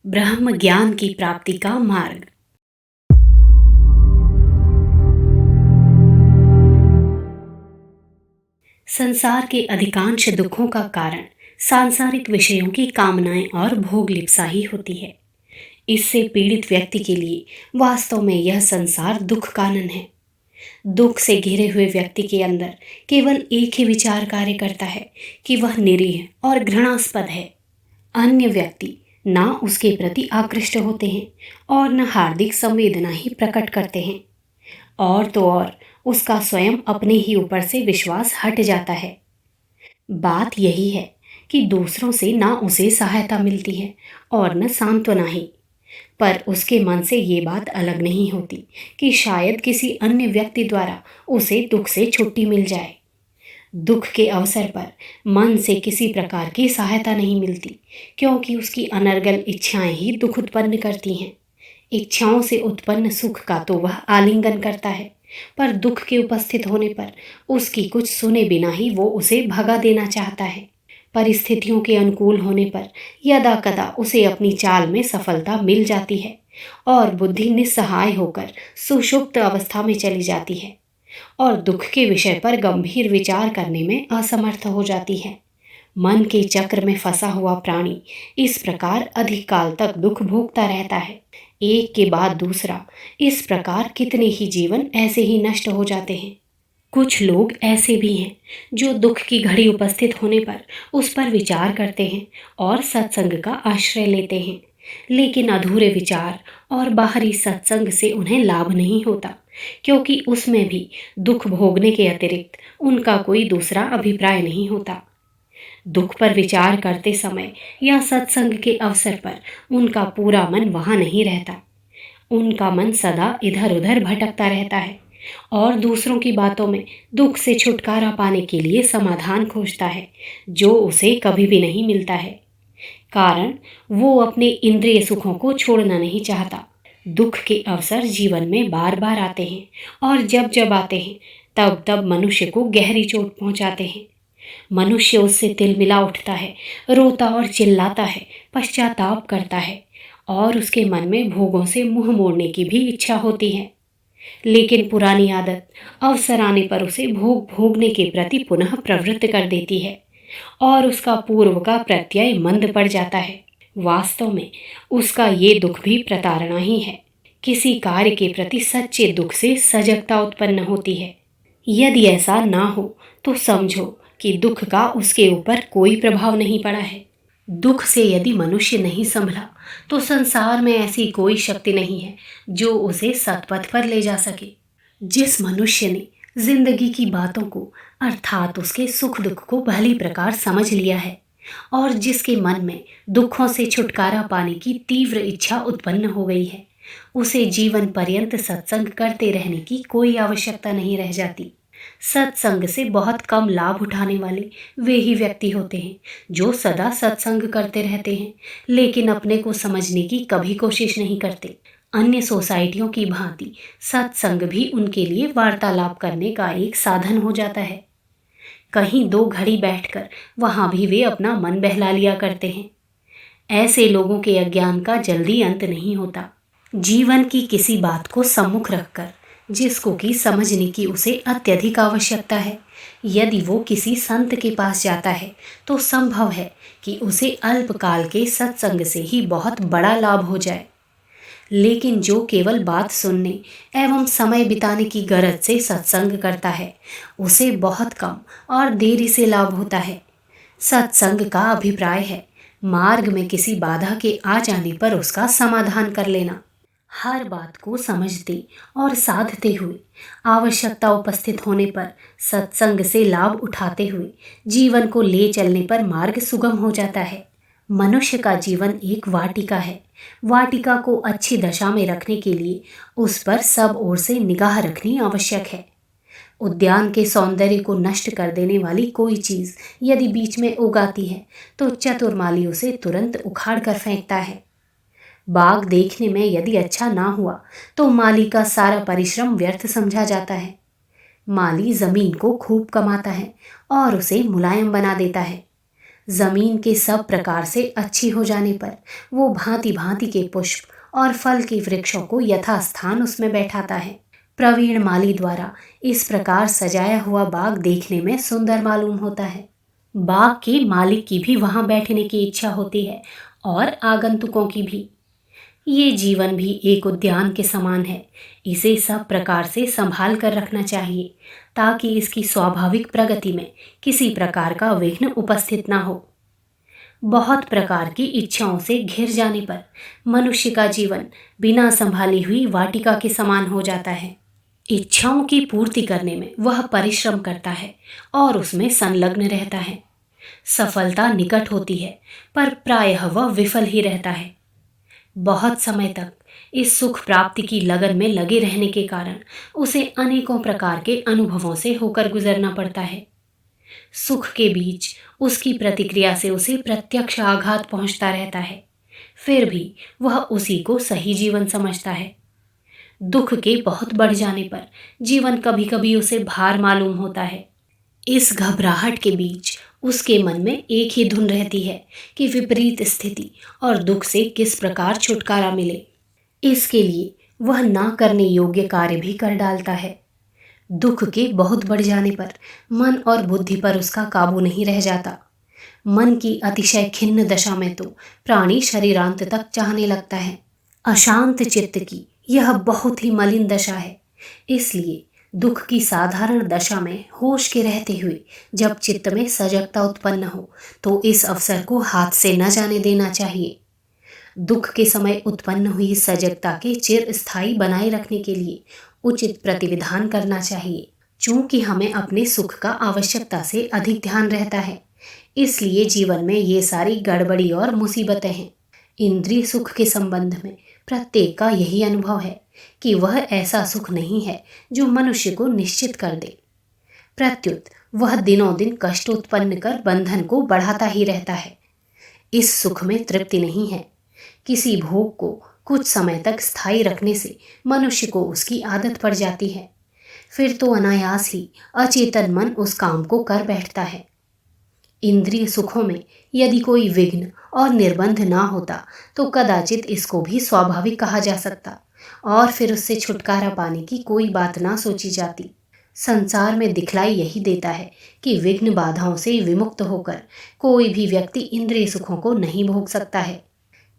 ब्रह्म ज्ञान की प्राप्ति का मार्ग। संसार के अधिकांश दुखों का कारण सांसारिक विषयों की कामनाएं और भोग लिप्सा ही होती है। इससे पीड़ित व्यक्ति के लिए वास्तव में यह संसार दुख कानन है। दुख से घिरे हुए व्यक्ति के अंदर केवल एक ही विचार कार्य करता है कि वह निरीह और घृणास्पद है। अन्य व्यक्ति ना उसके प्रति आकृष्ट होते हैं और न हार्दिक संवेदना ही प्रकट करते हैं। और तो और उसका स्वयं अपने ही ऊपर से विश्वास हट जाता है। बात यही है कि दूसरों से ना उसे सहायता मिलती है और न सांत्वना ही। पर उसके मन से ये बात अलग नहीं होती कि शायद किसी अन्य व्यक्ति द्वारा उसे दुख से छुट्टी मिल जाए। दुख के अवसर पर मन से किसी प्रकार की सहायता नहीं मिलती, क्योंकि उसकी अनर्गल इच्छाएं ही दुख उत्पन्न करती हैं। इच्छाओं से उत्पन्न सुख का तो वह आलिंगन करता है, पर दुख के उपस्थित होने पर उसकी कुछ सुने बिना ही वो उसे भगा देना चाहता है। परिस्थितियों के अनुकूल होने पर यदा कदा उसे अपनी चाल में सफलता मिल जाती है और बुद्धि निस्सहाय होकर सुषुप्त अवस्था में चली जाती है और दुख के विषय पर गंभीर विचार करने में असमर्थ हो जाती है। मन के चक्र में फंसा हुआ प्राणी इस प्रकार अधिक काल तक दुख भोगता रहता है। एक के बाद दूसरा इस प्रकार कितने ही जीवन ऐसे ही नष्ट हो जाते हैं। कुछ लोग ऐसे भी हैं जो दुख की घड़ी उपस्थित होने पर उस पर विचार करते हैं और सत्संग का आश्रय लेते हैं, लेकिन अधूरे विचार और बाहरी सत्संग से उन्हें लाभ नहीं होता, क्योंकि उसमें भी दुख भोगने के अतिरिक्त उनका कोई दूसरा अभिप्राय नहीं होता। दुख पर विचार करते समय या सत्संग के अवसर पर उनका पूरा मन वहाँ नहीं रहता। उनका मन सदा इधर उधर भटकता रहता है और दूसरों की बातों में दुख से छुटकारा पाने के लिए समाधान खोजता है, जो उसे कभी भी नहीं मिलता है। कारण वो अपने इंद्रिय सुखों को छोड़ना नहीं चाहता। दुख के अवसर जीवन में बार बार आते हैं और जब जब आते हैं तब तब मनुष्य को गहरी चोट पहुंचाते हैं। मनुष्य उससे तिलमिला उठता है, रोता और चिल्लाता है, पश्चाताप करता है और उसके मन में भोगों से मुंह मोड़ने की भी इच्छा होती है। लेकिन पुरानी आदत अवसर आने पर उसे भोग भोगने के प्रति पुनः प्रवृत्त कर देती है और उसका पूर्व का प्रत्यय मंद पड़ जाता है। वास्तव में उसका ये दुख भी प्रताड़ना ही है। किसी कार्य के प्रति सच्चे दुख से सजगता उत्पन्न होती है। यदि ऐसा ना हो तो समझो कि दुख का उसके ऊपर कोई प्रभाव नहीं पड़ा है। दुख से यदि मनुष्य नहीं संभला तो संसार में ऐसी कोई शक्ति नहीं है जो उसे सतपथ पर ले जा सके। जिस मनुष्य ने जिंदगी की बातों को अर्थात उसके सुख दुख को भली प्रकार समझ लिया है और जिसके मन में दुखों से छुटकारा पाने की तीव्र इच्छा उत्पन्न हो गई है, उसे जीवन पर्यंत सत्संग करते रहने की कोई आवश्यकता नहीं रह जाती। सत्संग से बहुत कम लाभ उठाने वाले वे ही व्यक्ति होते हैं जो सदा सत्संग करते रहते हैं, लेकिन अपने को समझने की कभी कोशिश नहीं करते। अन्य सोसाइटियों की भांति सत्संग भी उनके लिए वार्तालाप करने का एक साधन हो जाता है। कहीं दो घड़ी बैठकर वहां भी वे अपना मन बहला लिया करते हैं। ऐसे लोगों के अज्ञान का जल्दी अंत नहीं होता। जीवन की किसी बात को सम्मुख रखकर जिसको कि समझने की उसे अत्यधिक आवश्यकता है, यदि वो किसी संत के पास जाता है तो संभव है कि उसे अल्पकाल के सत्संग से ही बहुत बड़ा लाभ हो जाए। लेकिन जो केवल बात सुनने एवं समय बिताने की गरज से सत्संग करता है, उसे बहुत कम और देरी से लाभ होता है। सत्संग का अभिप्राय है मार्ग में किसी बाधा के आ जाने पर उसका समाधान कर लेना। हर बात को समझते और साधते हुए आवश्यकता उपस्थित होने पर सत्संग से लाभ उठाते हुए जीवन को ले चलने पर मार्ग सुगम हो जाता है। मनुष्य का जीवन एक वाटिका है। वाटिका को अच्छी दशा में रखने के लिए उस पर सब ओर से निगाह रखनी आवश्यक है। उद्यान के सौंदर्य को नष्ट कर देने वाली कोई चीज यदि बीच में उगाती है तो चतुर माली उसे तुरंत उखाड़ कर फेंकता है। बाग देखने में यदि अच्छा ना हुआ तो माली का सारा परिश्रम व्यर्थ समझा जाता है। माली जमीन को खूब कमाता है और उसे मुलायम बना देता है। जमीन के सब प्रकार से अच्छी हो जाने पर वो भांति भांति के पुष्प और फल के वृक्षों को यथास्थान उसमें बैठाता है। प्रवीण माली द्वारा इस प्रकार सजाया हुआ बाग देखने में सुंदर मालूम होता है। बाग के मालिक की भी वहां बैठने की इच्छा होती है और आगंतुकों की भी। ये जीवन भी एक उद्यान के समान है। इसे सब प्रकार से संभाल कर रखना चाहिए ताकि इसकी स्वाभाविक प्रगति में किसी प्रकार का विघ्न उपस्थित ना हो। बहुत प्रकार की इच्छाओं से घिर जाने पर मनुष्य का जीवन बिना संभाली हुई वाटिका के समान हो जाता है। इच्छाओं की पूर्ति करने में वह परिश्रम करता है और उसमें संलग्न रहता है। सफलता निकट होती है पर प्रायः वह विफल ही रहता है। बहुत समय तक इस सुख प्राप्ति की लगन में लगे रहने के कारण उसे अनेकों प्रकार के अनुभवों से होकर गुजरना पड़ता है। सुख के बीच उसकी प्रतिक्रिया से उसे प्रत्यक्ष आघात पहुंचता रहता है, फिर भी वह उसी को सही जीवन समझता है। दुख के बहुत बढ़ जाने पर जीवन कभी कभी उसे भार मालूम होता है। इस घबराहट के बीच उसके मन में एक ही धुन रहती है कि विपरीत स्थिति और दुख से किस प्रकार छुटकारा मिले। इसके लिए वह ना करने योग्य कार्य भी कर डालता है। दुख के बहुत बढ़ जाने पर मन और बुद्धि पर उसका काबू नहीं रह जाता। मन की अतिशय खिन्न दशा में तो प्राणी शरीरांत तक चाहने लगता है। अशांत चित्त की यह बहुत ही मलिन दशा है। इसलिए दुख की साधारण दशा में होश के रहते हुए जब चित्त में सजगता उत्पन्न हो तो इस अवसर को हाथ से न जाने देना चाहिए। दुख के समय उत्पन्न हुई सजगता के चिर स्थायी बनाए रखने के लिए उचित प्रतिविधान करना चाहिए। चूंकि हमें अपने सुख का आवश्यकता से अधिक ध्यान रहता है, इसलिए जीवन में ये सारी गड़बड़ी और मुसीबतें हैं। इंद्रिय सुख के संबंध में प्रत्येक का यही अनुभव है कि वह ऐसा सुख नहीं है जो मनुष्य को निश्चित कर दे। प्रत्युत वह दिनों दिन कष्ट उत्पन्न कर बंधन को बढ़ाता ही रहता है। इस सुख में तृप्ति नहीं है। किसी भोग को कुछ समय तक स्थायी रखने से मनुष्य को उसकी आदत पड़ जाती है, फिर तो अनायास ही अचेतन मन उस काम को कर बैठता है। इंद्रिय सुखों में यदि कोई विघ्न और निर्बंध ना होता तो कदाचित इसको भी स्वाभाविक कहा जा सकता और फिर उससे छुटकारा पाने की कोई बात ना सोची जाती। संसार में दिखलाई यही देता है कि विघ्न बाधाओं से विमुक्त होकर कोई भी व्यक्ति इंद्रिय सुखों को नहीं भोग सकता है।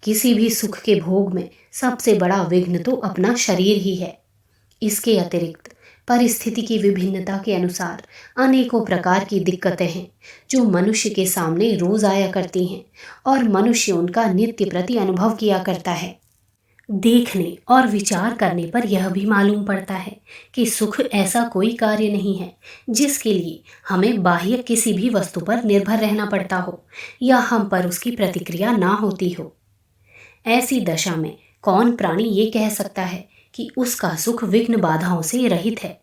किसी भी सुख के भोग में सबसे बड़ा विघ्न तो अपना शरीर ही है। इसके अतिरिक्त परिस्थिति की विभिन्नता के अनुसार अनेकों प्रकार की दिक्कतें हैं जो मनुष्य के सामने रोज आया करती हैं और मनुष्य उनका नित्य प्रति अनुभव किया करता है। देखने और विचार करने पर यह भी मालूम पड़ता है कि सुख ऐसा कोई कार्य नहीं है जिसके लिए हमें बाह्य किसी भी वस्तु पर निर्भर रहना पड़ता हो या हम पर उसकी प्रतिक्रिया ना होती हो। ऐसी दशा में कौन प्राणी ये कह सकता है कि उसका सुख विघ्न बाधाओं से रहित है।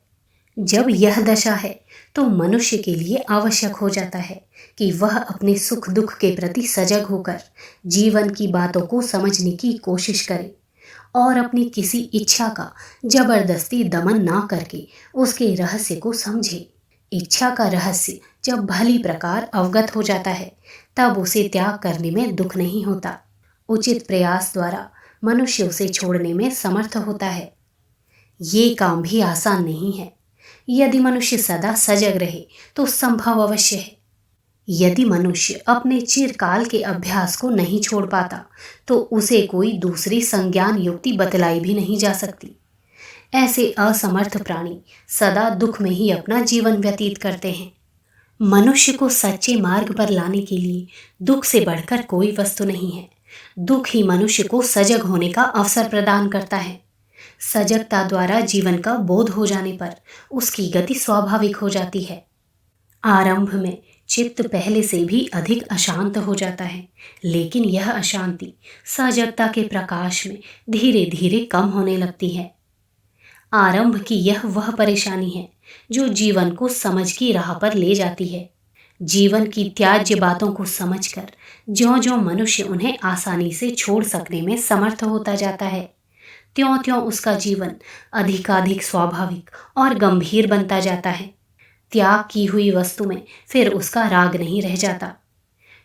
जब यह दशा है तो मनुष्य के लिए आवश्यक हो जाता है कि वह अपने सुख दुख के प्रति सजग होकर जीवन की बातों को समझने की कोशिश करे और अपनी किसी इच्छा का जबरदस्ती दमन ना करके उसके रहस्य को समझे। इच्छा का रहस्य जब भली प्रकार अवगत हो जाता है तब उसे त्याग करने में दुख नहीं होता। उचित प्रयास द्वारा मनुष्य उसे छोड़ने में समर्थ होता है। ये काम भी आसान नहीं है। यदि मनुष्य सदा सजग रहे तो संभव अवश्य है। यदि मनुष्य अपने चिरकाल के अभ्यास को नहीं छोड़ पाता तो उसे कोई दूसरी संज्ञान युक्ति बतलाई भी नहीं जा सकती। ऐसे असमर्थ प्राणी सदा दुख में ही अपना जीवन व्यतीत करते हैं। मनुष्य को सच्चे मार्ग पर लाने के लिए दुख से बढ़कर कोई वस्तु नहीं है। दुख ही मनुष्य को सजग होने का अवसर प्रदान करता है। सजगता द्वारा जीवन का बोध हो जाने पर उसकी गति स्वाभाविक हो जाती है। आरंभ में चित्त पहले से भी अधिक अशांत हो जाता है, लेकिन यह अशांति सजगता के प्रकाश में धीरे धीरे कम होने लगती है। आरंभ की यह वह परेशानी है जो जीवन को समझ की राह पर ले जाती है। जीवन की त्याज्य बातों को समझकर ज्यों-ज्यों मनुष्य उन्हें आसानी से छोड़ सकने में समर्थ होता जाता है, त्यों-त्यों उसका जीवन अधिकाधिक स्वाभाविक और गंभीर बनता जाता है। त्याग की हुई वस्तु में फिर उसका राग नहीं रह जाता।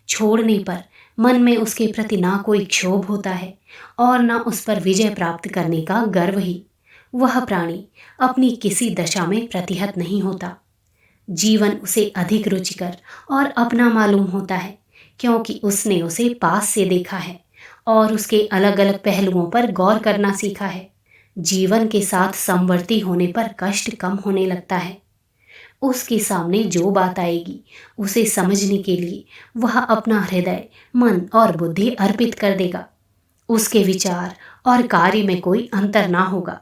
छोड़ने पर मन में उसके प्रति ना कोई क्षोभ होता है और ना उस पर विजय प्राप्त करने का गर्व ही। वह प्राणी अपनी किसी दशा में प्रतिहत नहीं होता। जीवन उसे अधिक रुचिकर और अपना मालूम होता है, क्योंकि उसने उसे पास से देखा है और उसके अलग अलग पहलुओं पर गौर करना सीखा है। जीवन के साथ समवर्ती होने पर कष्ट कम होने लगता है। उसके सामने जो बात आएगी उसे समझने के लिए वह अपना हृदय, मन और बुद्धि अर्पित कर देगा। उसके विचार और कार्य में कोई अंतर ना होगा।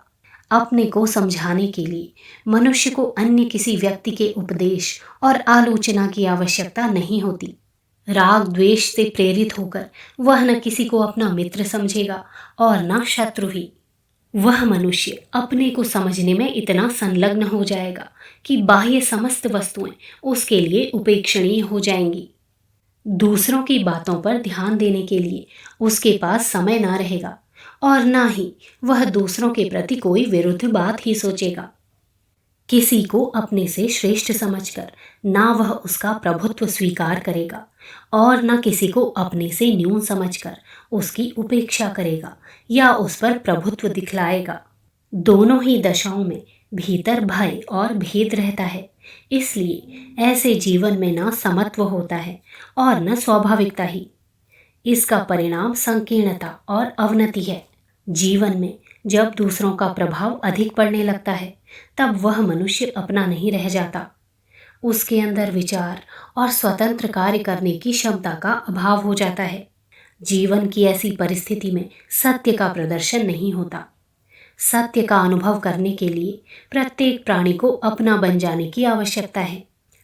अपने को समझाने के लिए मनुष्य को अन्य किसी व्यक्ति के उपदेश और आलोचना की आवश्यकता नहीं होती। राग द्वेष से प्रेरित होकर वह न किसी को अपना मित्र समझेगा और न शत्रु ही। वह मनुष्य अपने को समझने में इतना संलग्न हो जाएगा कि बाह्य समस्त वस्तुएं उसके लिए उपेक्षणीय हो जाएंगी। दूसरों की बातों पर ध्यान देने के लिए उसके पास समय ना रहेगा और ना ही वह दूसरों के प्रति कोई विरुद्ध बात ही सोचेगा। किसी को अपने से श्रेष्ठ समझकर ना वह उसका प्रभुत्व स्वीकार करेगा और न किसी को अपने से न्यून समझकर उसकी उपेक्षा करेगा या उस पर प्रभुत्व दिखलाएगा। दोनों ही दशाओं में भीतर भय और भेद रहता है। इसलिए ऐसे जीवन में न समत्व होता है और न स्वाभाविकता ही। इसका परिणाम संकीर्णता और अवनति है। जीवन में जब दूसरों का प्रभाव अधिक पड़ने लगता है तब वह मनुष्य अपना नहीं रह जाता। उसके अंदर विचार और स्वतंत्र कार्य करने की क्षमता का अभाव हो जाता है। जीवन की ऐसी परिस्थिति में सत्य का प्रदर्शन नहीं होता। सत्य का अनुभव करने के लिए प्रत्येक प्राणी को अपना बन जाने की आवश्यकता है।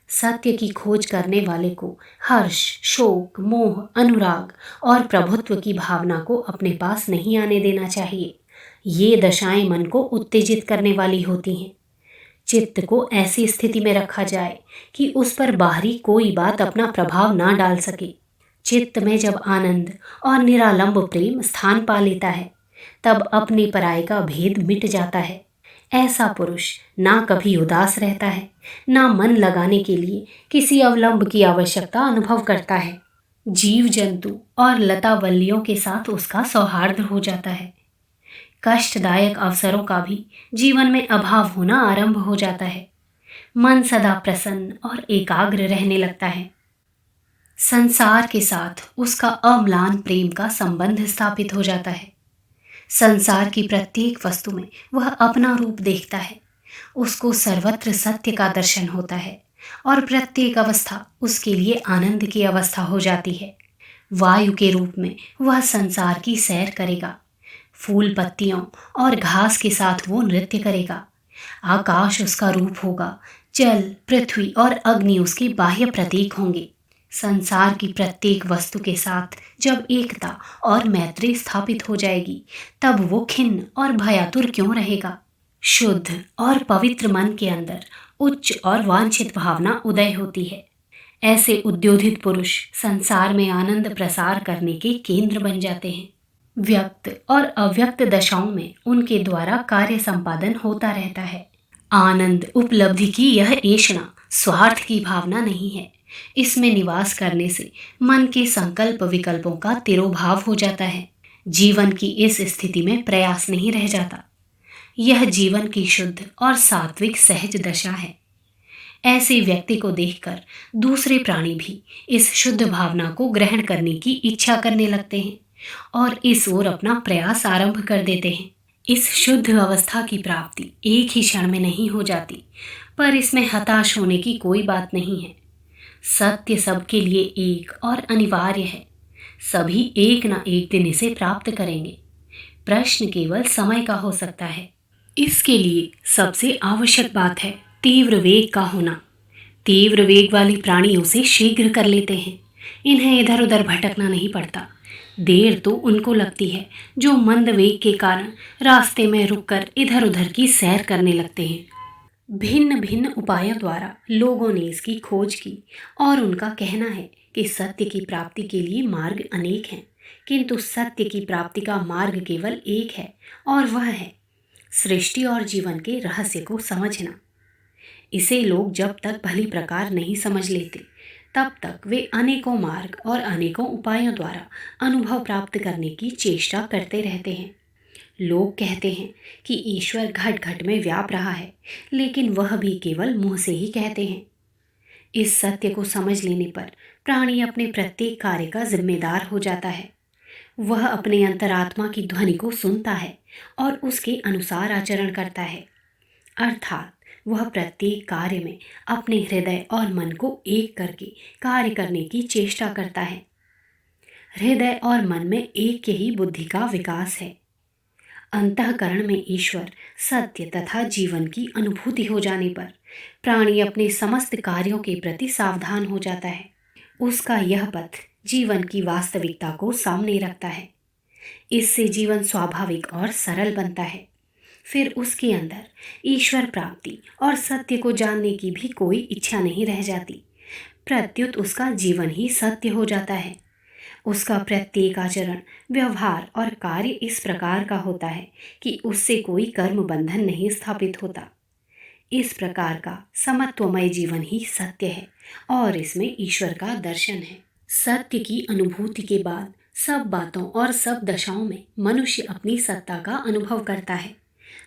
सत्य की खोज करने वाले को हर्ष, शोक, मोह, अनुराग और प्रभुत्व की भावना को अपने पास नहीं आने देना चाहिए। ये दशाएं मन को उत्तेजित करने वाली होती हैं। चित्त को ऐसी स्थिति में रखा जाए कि उस पर बाहरी कोई बात अपना प्रभाव ना डाल सके। चित्त में जब आनंद और निरालंब प्रेम स्थान पा लेता है तब अपने पराये का भेद मिट जाता है। ऐसा पुरुष ना कभी उदास रहता है, ना मन लगाने के लिए किसी अवलंब की आवश्यकता अनुभव करता है। जीव जंतु और लता वल्लियों के साथ उसका सौहार्द हो जाता है। कष्टदायक अवसरों का भी जीवन में अभाव होना आरंभ हो जाता है। मन सदा प्रसन्न और एकाग्र रहने लगता है। संसार के साथ उसका अम्लान प्रेम का संबंध स्थापित हो जाता है। संसार की प्रत्येक वस्तु में वह अपना रूप देखता है। उसको सर्वत्र सत्य का दर्शन होता है और प्रत्येक अवस्था उसके लिए आनंद की अवस्था हो जाती है। वायु के रूप में वह संसार की सैर करेगा। फूल पत्तियों और घास के साथ वो नृत्य करेगा। आकाश उसका रूप होगा। जल, पृथ्वी और अग्नि उसके बाह्य प्रतीक होंगे। संसार की प्रत्येक वस्तु के साथ जब एकता और मैत्री स्थापित हो जाएगी तब वो खिन्न और भयातुर क्यों रहेगा। शुद्ध और पवित्र मन के अंदर उच्च और वांछित भावना उदय होती है। ऐसे उद्योधित पुरुष संसार में आनंद प्रसार करने के केंद्र बन जाते हैं। व्यक्त और अव्यक्त दशाओं में उनके द्वारा कार्य संपादन होता रहता है। आनंद उपलब्धि की यह ऐषणा स्वार्थ की भावना नहीं है। इसमें निवास करने से मन के संकल्प विकल्पों का तिरोभाव हो जाता है। जीवन की इस स्थिति में प्रयास नहीं रह जाता। यह जीवन की शुद्ध और सात्विक सहज दशा है। ऐसे व्यक्ति को देखकर दूसरे प्राणी भी इस शुद्ध भावना को ग्रहण करने की इच्छा करने लगते हैं और इस ओर अपना प्रयास आरंभ कर देते हैं। इस शुद्ध अवस्था की प्राप्ति एक ही क्षण में नहीं हो जाती, पर इसमें हताश होने की कोई बात नहीं है। सत्य सबके लिए एक और अनिवार्य है। सभी एक न एक दिन इसे प्राप्त करेंगे। प्रश्न केवल समय का हो सकता है। इसके लिए सबसे आवश्यक बात है तीव्र वेग का होना। तीव्र वेग वाले प्राणी उसे शीघ्र कर लेते हैं। इन्हें इधर उधर भटकना नहीं पड़ता। देर तो उनको लगती है जो मंद वेग के कारण रास्ते में रुककर इधर उधर की सैर करने लगते हैं। भिन्न भिन्न उपायों द्वारा लोगों ने इसकी खोज की और उनका कहना है कि सत्य की प्राप्ति के लिए मार्ग अनेक हैं, किंतु सत्य की प्राप्ति का मार्ग केवल एक है और वह है सृष्टि और जीवन के रहस्य को समझना। इसे लोग जब तक भली प्रकार नहीं समझ लेते तब तक वे अनेकों मार्ग और अनेकों उपायों द्वारा अनुभव प्राप्त करने की चेष्टा करते रहते हैं। लोग कहते हैं कि ईश्वर घट घट में व्याप रहा है, लेकिन वह भी केवल मुंह से ही कहते हैं। इस सत्य को समझ लेने पर प्राणी अपने प्रत्येक कार्य का जिम्मेदार हो जाता है। वह अपने अंतरात्मा की ध्वनि को सुनता है और उसके अनुसार आचरण करता है, अर्थात वह प्रत्येक कार्य में अपने हृदय और मन को एक करके कार्य करने की चेष्टा करता है। हृदय और मन में एक ही बुद्धि का विकास है। अंतःकरण में ईश्वर, सत्य तथा जीवन की अनुभूति हो जाने पर प्राणी अपने समस्त कार्यों के प्रति सावधान हो जाता है। उसका यह पथ जीवन की वास्तविकता को सामने रखता है। इससे जीवन स्वाभाविक और सरल बनता है। फिर उसके अंदर ईश्वर प्राप्ति और सत्य को जानने की भी कोई इच्छा नहीं रह जाती। प्रत्युत उसका जीवन ही सत्य हो जाता है। उसका प्रत्येक आचरण, व्यवहार और कार्य इस प्रकार का होता है कि उससे कोई कर्म बंधन नहीं स्थापित होता। इस प्रकार का समत्वमय जीवन ही सत्य है और इसमें ईश्वर का दर्शन है। सत्य की अनुभूति के बाद सब बातों और सब दशाओं में मनुष्य अपनी सत्ता का अनुभव करता है।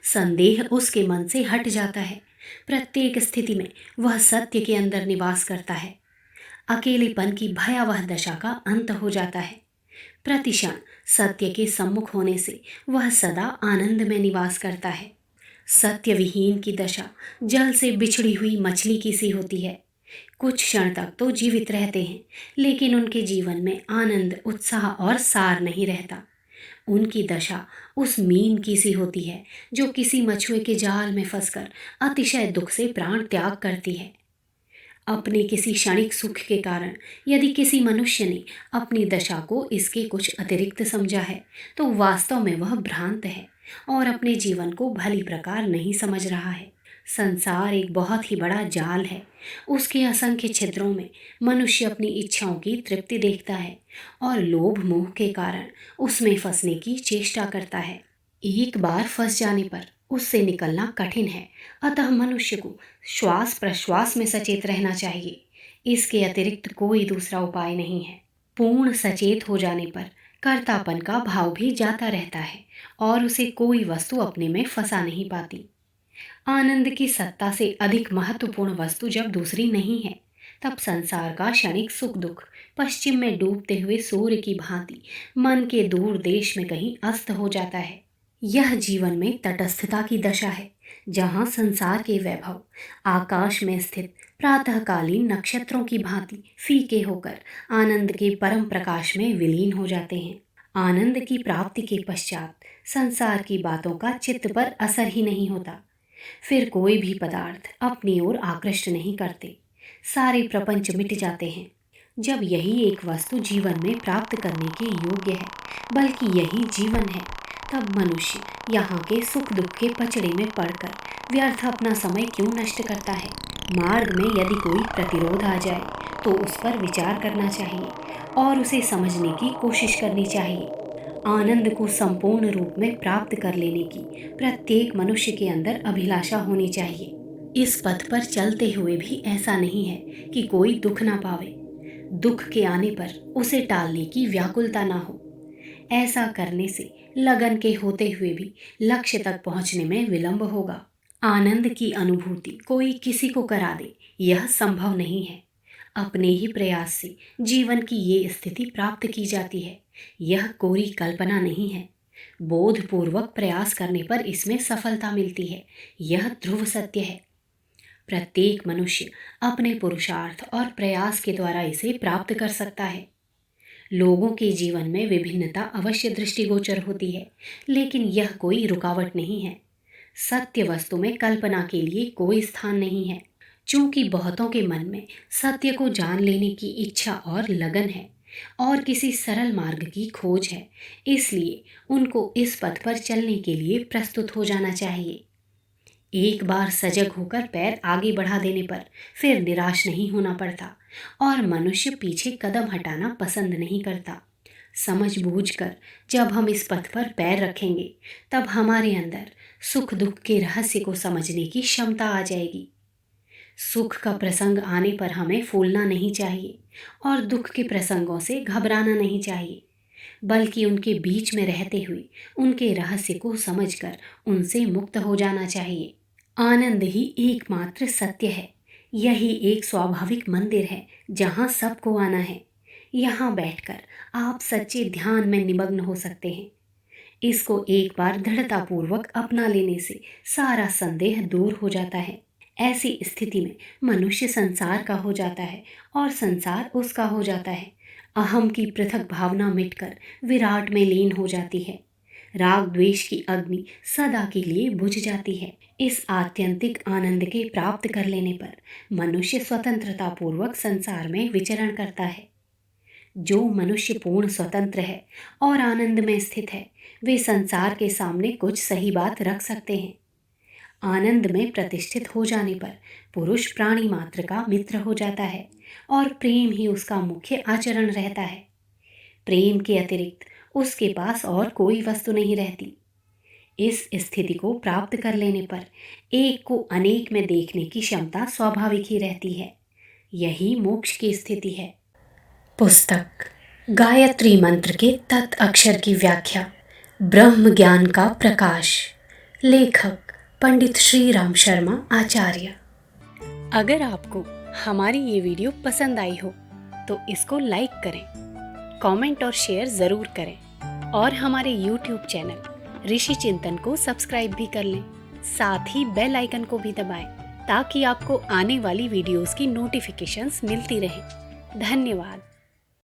संदेह उसके मन से हट जाता है। प्रत्येक स्थिति में वह सत्य के अंदर निवास करता है। अकेलेपन की भयावह दशा का अंत हो जाता है। प्रतिक्षण सत्य के सम्मुख होने से वह सदा आनंद में निवास करता है। सत्य विहीन की दशा जल से बिछड़ी हुई मछली की सी होती है। कुछ क्षण तक तो जीवित रहते हैं, लेकिन उनके जीवन में आनंद, उत्साह और सार नहीं रहता। उनकी दशा उस मीन की सी होती है जो किसी मछुए के जाल में फंसकर अतिशय दुख से प्राण त्याग करती है। अपने किसी क्षणिक सुख के कारण यदि किसी मनुष्य ने अपनी दशा को इसके कुछ अतिरिक्त समझा है, तो वास्तव में वह भ्रांत है और अपने जीवन को भली प्रकार नहीं समझ रहा है। संसार एक बहुत ही बड़ा जाल है। उसके असंख्य छिद्रों में मनुष्य अपनी इच्छाओं की तृप्ति देखता है और लोभ मोह के कारण उसमें फंसने की चेष्टा करता है। एक बार फंस जाने पर उससे निकलना कठिन है। अतः मनुष्य को श्वास प्रश्वास में सचेत रहना चाहिए। इसके अतिरिक्त कोई दूसरा उपाय नहीं है। पूर्ण सचेत हो जाने पर कर्तापन का भाव भी जाता रहता है और उसे कोई वस्तु अपने में फंसा नहीं पाती। आनंद की सत्ता से अधिक महत्वपूर्ण वस्तु जब दूसरी नहीं है, तब संसार का क्षणिक सुख दुख पश्चिम में डूबते हुए सूर्य की भांति मन के दूर देश में कहीं अस्त हो जाता है। यह जीवन में तटस्थता की दशा है, जहाँ संसार के वैभव आकाश में स्थित प्रातःकालीन नक्षत्रों की भांति फीके होकर आनंद के परम प्रकाश में विलीन हो जाते हैं। आनंद की प्राप्ति के पश्चात संसार की बातों का चित्त पर असर ही नहीं होता। फिर कोई भी पदार्थ अपनी ओर आकृष्ट नहीं करते। सारे प्रपंच मिट जाते हैं। जब यही एक वस्तु जीवन में प्राप्त करने के योग्य है, बल्कि यही जीवन है, तब मनुष्य यहाँ के सुख दुख के पचड़े में पड़कर व्यर्थ अपना समय क्यों नष्ट करता है। मार्ग में यदि कोई प्रतिरोध आ जाए तो उस पर विचार करना चाहिए और उसे समझने की कोशिश करनी चाहिए। आनंद को संपूर्ण रूप में प्राप्त कर लेने की प्रत्येक मनुष्य के अंदर अभिलाषा होनी चाहिए। इस पथ पर चलते हुए भी ऐसा नहीं है कि कोई दुख ना पावे। दुख के आने पर उसे टालने की व्याकुलता ना हो। ऐसा करने से लगन के होते हुए भी लक्ष्य तक पहुंचने में विलंब होगा। आनंद की अनुभूति कोई किसी को करा दे, यह संभव नहीं है। अपने ही प्रयास से जीवन की ये स्थिति प्राप्त की जाती है। यह कोरी कल्पना नहीं है। बोधपूर्वक प्रयास करने पर इसमें सफलता मिलती है। यह ध्रुव सत्य है। प्रत्येक मनुष्य अपने पुरुषार्थ और प्रयास के द्वारा इसे प्राप्त कर सकता है। लोगों के जीवन में विभिन्नता अवश्य दृष्टिगोचर होती है, लेकिन यह कोई रुकावट नहीं है। सत्य वस्तु में कल्पना के लिए कोई स्थान नहीं है। चूंकि बहुतों के मन में सत्य को जान लेने की इच्छा और लगन है और किसी सरल मार्ग की खोज है, इसलिए उनको इस पथ पर चलने के लिए प्रस्तुत हो जाना चाहिए। एक बार सजग होकर पैर आगे बढ़ा देने पर फिर निराश नहीं होना पड़ता और मनुष्य पीछे कदम हटाना पसंद नहीं करता। समझ बूझकर जब हम इस पथ पर पैर रखेंगे, तब हमारे अंदर सुख दुख के रहस्य को समझने की क्षमता आ जाएगी। सुख का प्रसंग आने पर हमें फूलना नहीं चाहिए और दुख के प्रसंगों से घबराना नहीं चाहिए, बल्कि उनके बीच में रहते हुए उनके रहस्य को समझकर उनसे मुक्त हो जाना चाहिए। आनंद ही एकमात्र सत्य है। यही एक स्वाभाविक मंदिर है जहाँ सबको आना है। यहाँ बैठकर आप सच्चे ध्यान में निमग्न हो सकते हैं। इसको एक बार दृढ़तापूर्वक अपना लेने से सारा संदेह दूर हो जाता है। ऐसी स्थिति में मनुष्य संसार का हो जाता है और संसार उसका हो जाता है। अहम की पृथक भावना मिटकर विराट में लीन हो जाती है। राग द्वेष की अग्नि सदा के लिए बुझ जाती है। इस आत्यंतिक आनंद के प्राप्त कर लेने पर मनुष्य स्वतंत्रता पूर्वक संसार में विचरण करता है। जो मनुष्य पूर्ण स्वतंत्र है और आनंद में स्थित है, वे संसार के सामने कुछ सही बात रख सकते हैं। आनंद में प्रतिष्ठित हो जाने पर पुरुष प्राणी मात्र का मित्र हो जाता है और प्रेम ही उसका मुख्य आचरण रहता है। प्रेम के अतिरिक्त उसके पास और कोई वस्तु नहीं रहती। इस स्थिति को प्राप्त कर लेने पर एक को अनेक में देखने की क्षमता स्वाभाविक ही रहती है। यही मोक्ष की स्थिति है। पुस्तक गायत्री मंत्र के तत् अक्षर की व्याख्या, ब्रह्म ज्ञान का प्रकाश। लेखक पंडित श्री राम शर्मा आचार्य। अगर आपको हमारी ये वीडियो पसंद आई हो तो इसको लाइक करें, कमेंट और शेयर ज़रूर करें और हमारे YouTube चैनल ऋषि चिंतन को सब्सक्राइब भी कर लें। साथ ही बेल आइकन को भी दबाएं ताकि आपको आने वाली वीडियोस की नोटिफिकेशंस मिलती रहें। धन्यवाद।